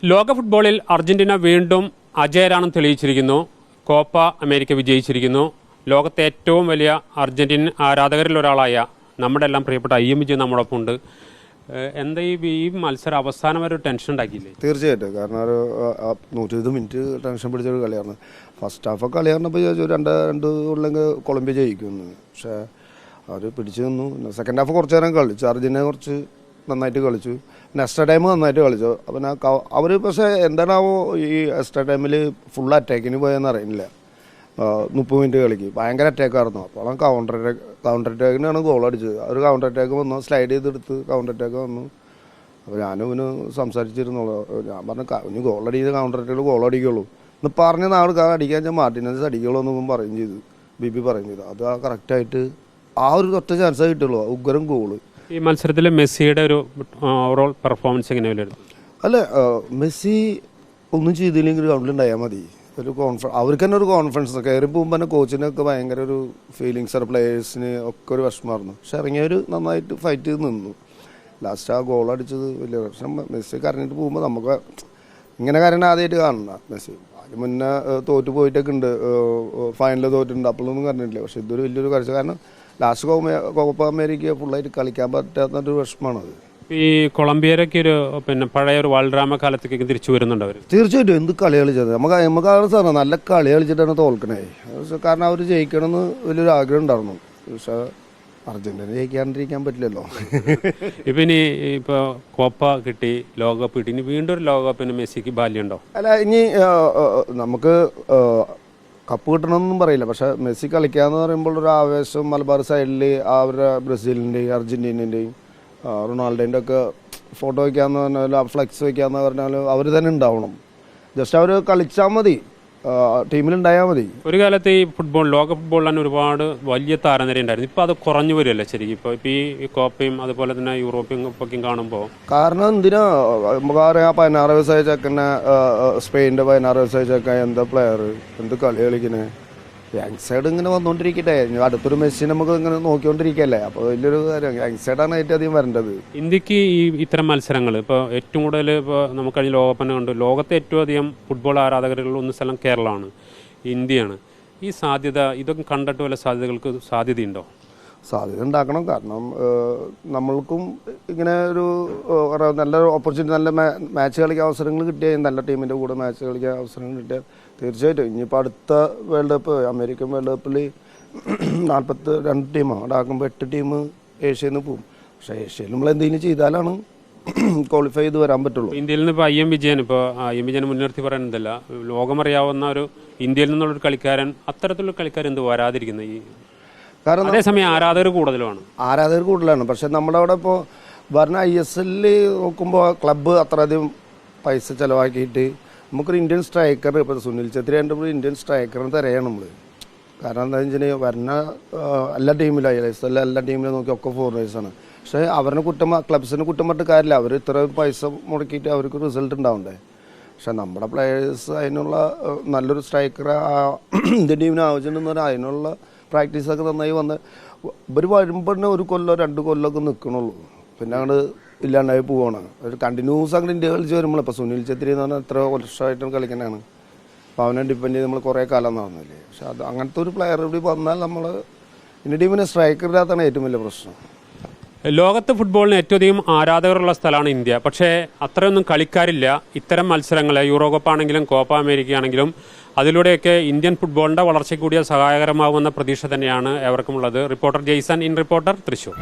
ലോക ഫുട്ബോളിൽ അർജന്റീന വീണ്ടും അജയരാണെന്ന് തെളിയിച്ചിരിക്കുന്നു. Copa America വിജയിച്ചിരിക്കുന്നു. ലോകത്തെ ഏറ്റവും വലിയ അർജന്റീൻ ആരാധകരിൽ ഒരാളായ നമ്മുടെ എല്ലാം പ്രിയപ്പെട്ട IM വിജയൻ നമ്മളൊപ്പം ഉണ്ട്. എന്താ ഈ മത്സരം അവസാനം ഒരു ടെൻഷൻ ഉണ്ടാക്കിയില്ലേ? തീർച്ചയായിട്ടും. കാരണം ഒരു 120 മിനിറ്റ് ടെൻഷൻ പിടിച്ചൊരു കളിയാണ്. ഫസ്റ്റ് ഹാഫ് കളി പറഞ്ഞപ്പോൾ രണ്ട് ഉള്ളെങ്കിൽ കൊളംബിയ ജയിക്കുന്നു. പക്ഷേ അവർ പിടിച്ചു നിന്നു. സെക്കൻഡ് ഹാഫ് കുറച്ച് നേരം കളിച്ചു. അർജന്റീന കുറച്ച് നന്നായിട്ട് കളിച്ചു. എക്സ്ട്രാ ടൈം നന്നായിട്ട് കളിച്ചു. അപ്പം അവർ പക്ഷേ എന്താണാവോ ഈ എക്സ്ട്രാ ടൈമിൽ ഫുൾ അറ്റാക്കിന് പോയെന്ന് അറിയില്ല. 30 മിനിറ്റ് കളിക്ക് ഭയങ്കര അറ്റാക്കായിരുന്നു. അപ്പോൾ കൗണ്ടർ അറ്റാക്കിനാണ് ഗോൾ അടിച്ചത്. അവർ കൗണ്ടർ അറ്റാക്ക് വന്നു, സ്ലൈഡ് ചെയ്തെടുത്ത് കൗണ്ടർ അറ്റാക്ക് വന്നു. അപ്പോൾ ഞാനും ഇവന് സംസാരിച്ചിരുന്നുള്ളൂ. ഞാൻ പറഞ്ഞു ഇനി ഗോൾ അടിക്കുന്നത് കൗണ്ടർ അറ്റാക്കിൽ ഗോൾ അടിക്കുള്ളൂ എന്ന് പറഞ്ഞ നാൾ അടിക്കാൻ ഞാൻ മാർട്ടിനസ് അടിക്കുള്ളൂ എന്ന് പറയുകയും ചെയ്തു. ബിബി പറയുകയും ചെയ്തു. അത് കറക്റ്റായിട്ട് ആ ഒരു ഒറ്റ ചാൻസേ കിട്ടുള്ളൂ. ഉഗ്രം ഗോള്. ഈ മത്സരത്തിൽ മെസ്സിയുടെ ഒരു ഓവറോൾ പെർഫോമൻസ് എങ്ങനെയായിരുന്നു? അല്ല, മെസ്സി ഒന്നും ചെയ്തില്ലെങ്കിൽ ഗ്രൗണ്ടിലുണ്ടായാൽ മതി. ഒരു അവർക്ക് തന്നെ ഒരു കോൺഫിഡൻസ്. കയറി പോകുമ്പോൾ തന്നെ കോച്ചിനൊക്കെ ഭയങ്കര ഒരു ഫീലിങ്സ്, പ്ലേയേഴ്സിന് ഒക്കെ ഒരു വിഷമമായിരുന്നു. പക്ഷെ ഇറങ്ങിയവർ നന്നായിട്ട് ഫൈറ്റ് ചെയ്ത് നിന്നു. ലാസ്റ്റ് ആ ഗോൾ അടിച്ചത് വലിയ പ്രശ്നം. മെസ്സി കരഞ്ഞിട്ട് പോകുമ്പോൾ നമുക്ക് ഇങ്ങനെ കരഞ്ഞ ആദ്യമായിട്ട് കാണണ്ട. മെസ്സി അതിന് മുന്നേ തോറ്റു പോയിട്ടൊക്കെ ഉണ്ട്, ഫൈനലിൽ തോറ്റിട്ടുണ്ട്, അപ്പോഴൊന്നും കരഞ്ഞിട്ടില്ല. പക്ഷെ ഇതൊരു വലിയൊരു കാഴ്ച. കാരണം ലാസ്റ്റ് കോപ്പ അമേരിക്ക ഫുള്ളായിട്ട് കളിക്കാൻ പറ്റാത്തൊരു വിഷമമാണത്. ഈ കൊളംബിയയിലൊക്കെ ഒരു പഴയ ഒരു വാൾഡ്രാമ കാലത്തേക്ക് തിരിച്ചു വരുന്നുണ്ട് അവർ. തീർച്ചയായിട്ടും. എന്ത് കളി കളിച്ചത് നമുക്കാണ് സാർ, നല്ല കളി കളിച്ചിട്ടാണ് തോൽക്കണേ. കാരണം അവർ ജയിക്കണമെന്ന് വലിയൊരു ആഗ്രഹം ഉണ്ടായിരുന്നു. പക്ഷെ അർജന്റീന ജയിക്കാണ്ടിരിക്കാൻ പറ്റില്ലല്ലോ. ഇപ്പം ഇനി ഇപ്പോൾ കോപ്പ കിട്ടി, ലോകകപ്പ് കിട്ടി, ഇനി വീണ്ടും ഒരു ലോകകപ്പിന് മെസ്സിക്ക് ബാല്യമുണ്ടോ? അല്ല, ഇനി നമുക്ക് കപ്പ് കിട്ടണമെന്നൊന്നും പറയില്ല. പക്ഷെ മെസ്സി കളിക്കാന്ന് പറയുമ്പോൾ ഒരു ആവേശം മലബാർ സൈഡിൽ അവരുടെ ബ്രസീലിൻ്റെയും അർജന്റീനൻ്റെയും റൊണാൾഡോൻ്റെ ഒക്കെ ഫോട്ടോ വയ്ക്കാമെന്ന് പറഞ്ഞാൽ, ഫ്ലെക്സ് വയ്ക്കാമെന്ന് പറഞ്ഞാൽ അവർ തന്നെ ഉണ്ടാവണം. ജസ്റ്റ് അവർ കളിച്ചാൽ മതി, ടീമിലുണ്ടായാൽ മതി. ഒരു കാലത്ത് ഈ ലോക ഫുട്ബോളിൽ തന്നെ ഒരുപാട് വലിയ താരനിര ഉണ്ടായിരുന്നു. ഇപ്പോൾ അത് കുറഞ്ഞു വരുമല്ലേ ശരിക്കും? ഇപ്പോൾ ഈ കോപ്പയും അതുപോലെ തന്നെ യൂറോപ്യൻ കപ്പൊക്കെയും കാണുമ്പോൾ കാരണം എന്തിനാ നമുക്കറിയാം. 16 വയസ്സായ ചെക്കനെ, സ്പെയിൻ്റെ 16 വയസ്സായ ചെക്കൻ എന്താ പ്ലെയർ, എന്ത് കളി കളിക്കണേ. യങ് സൈഡ് ഇങ്ങനെ വന്നുകൊണ്ടിരിക്കട്ടെ. അടുത്തൊരു മെസ്സി നമുക്ക് ഇങ്ങനെ നോക്കിക്കൊണ്ടിരിക്കല്ലേ. അപ്പോൾ വലിയൊരു കാര്യം യങ് സൈഡാണ് ഏറ്റവും അധികം വരേണ്ടത്. ഇന്ത്യക്ക് ഈ ഇത്തരം മത്സരങ്ങൾ ഇപ്പോൾ ഏറ്റവും കൂടുതൽ ഇപ്പോൾ നമുക്ക് കഴിഞ്ഞ ലോകകപ്പ് കണ്ടു. ലോകത്തെ ഏറ്റവും അധികം ഫുട്ബോൾ ആരാധകരുള്ള ഒന്ന് സ്ഥലം കേരളമാണ്, ഇന്ത്യയാണ്. ഈ സാധ്യത ഇതൊക്കെ കണ്ടിട്ട് വല്ല സാധ്യതകൾക്ക് സാധ്യതയുണ്ടോ? സാധ്യത ഉണ്ടാക്കണം. കാരണം നമ്മൾക്കും ഇങ്ങനെ ഒരു നല്ല ഓപ്പർച്യൂണിറ്റി, നല്ല മാച്ച് കളിക്കാൻ അവസരങ്ങൾ കിട്ടിയാൽ, നല്ല ടീമിൻ്റെ കൂടെ മാച്ച് കളിക്കാൻ അവസരങ്ങൾ കിട്ടിയാൽ തീർച്ചയായിട്ടും ഇനിയിപ്പോൾ അടുത്ത വേൾഡ് കപ്പ്, അമേരിക്കൻ വേൾഡ് കപ്പിൽ 42 ടീമാണ്. അവിടെ ആക്കുമ്പോൾ 8 ടീം ഏഷ്യയിൽ നിന്ന് പോകും. പക്ഷേ ഏഷ്യയിൽ നമ്മൾ എന്തെങ്കിലും ചെയ്താലാണ് ക്വാളിഫൈ ചെയ്ത് വരാൻ പറ്റുള്ളൂ. ഇന്ത്യയിൽ നിന്ന് ഇപ്പോൾ IM വിജയൻ മുൻനിർത്തി പറയുന്നതല്ല, ലോകമറിയാവുന്ന ഒരു ഇന്ത്യയിൽ നിന്നുള്ളൊരു കളിക്കാരൻ, അത്തരത്തിലുള്ള കളിക്കാരൻ എന്ത് വരാതിരിക്കുന്നത്? ഈ കാരണം അതേസമയം ആരാധകർ കൂടുതലാണ്. പക്ഷെ നമ്മുടെ അവിടെ ഇപ്പോൾ പറഞ്ഞ ISL നോക്കുമ്പോൾ ക്ലബ്ബ് അത്രയധികം പൈസ ചിലവാക്കിയിട്ട് നമുക്കൊരു ഇന്ത്യൻ സ്ട്രൈക്കർ, ഇപ്പോൾ സുനിൽ ഛത്രി എൻ്റെ ഇന്ത്യൻ സ്ട്രൈക്കറിന് തരയാണ് നമ്മൾ. കാരണം എന്താണെന്ന് വെച്ചാൽ വരുന്ന എല്ലാ ടീമിലും ISL എല്ലാ ടീമിലും നോക്കി ഒക്കെ ഫോറിനേഴ്സാണ്. പക്ഷേ അവരുടെ ക്ലബ്സിന് കുറ്റം പറഞ്ഞിട്ട് കാര്യമില്ല. അവർ ഇത്ര പൈസ മുടക്കിയിട്ട് അവർക്ക് റിസൾട്ട് ഉണ്ടാവണ്ടേ. പക്ഷെ നമ്മുടെ പ്ലെയേഴ്സ് അതിനുള്ള നല്ലൊരു സ്ട്രൈക്കർ ഇന്ത്യൻ ടീമിന് ആവശ്യമുണ്ടെന്ന് പറഞ്ഞാൽ അതിനുള്ള പ്രാക്ടീസൊക്കെ നന്നായി വന്ന് ഇവർ വരുമ്പോൾ തന്നെ 1 കൊല്ലോ 2 കൊല്ലമൊക്കെ നിൽക്കണുള്ളൂ. പിന്നെ അങ്ങോട്ട് ഇല്ലാണ്ടായി പോവാണ്. ഒരു കണ്ടിന്യൂസ് അങ്ങനെ ഇന്ത്യ കളിച്ച് വരുമ്പോൾ ഇപ്പോൾ സുനിൽ ഛത്രി എന്ന് പറഞ്ഞാൽ എത്ര വർഷമായിട്ടും കളിക്കണതാണ്. അപ്പോൾ അവനെ ഡിപ്പെൻഡ് ചെയ്ത് നമ്മൾ കുറേ കാലം നടന്നില്ലേ. പക്ഷെ അത് അങ്ങനത്തെ ഒരു പ്ലെയർ ഇവിടെ വന്നാൽ നമ്മൾ ഇന്ത്യൻ ടീമിന് സ്ട്രൈക്കർ ഇല്ലാത്തതാണ് ഏറ്റവും വലിയ പ്രശ്നം. ലോകത്ത് ഫുട്ബോളിന് ഏറ്റവും അധികം ആരാധകരുള്ള സ്ഥലമാണ് ഇന്ത്യ. പക്ഷേ അത്രയൊന്നും കളിക്കാരില്ല. ഇത്തരം മത്സരങ്ങൾ യൂറോ കപ്പ് ആണെങ്കിലും കോപ്പ അമേരിക്ക ആണെങ്കിലും അതിലൂടെയൊക്കെ ഇന്ത്യൻ ഫുട്ബോളിൻ്റെ വളർച്ചയ്ക്ക് കൂടിയ സഹായകരമാകുമെന്ന പ്രതീക്ഷ തന്നെയാണ് ഏവർക്കുമുള്ളത്. Reporter Jaison, in reporter, Thrissur.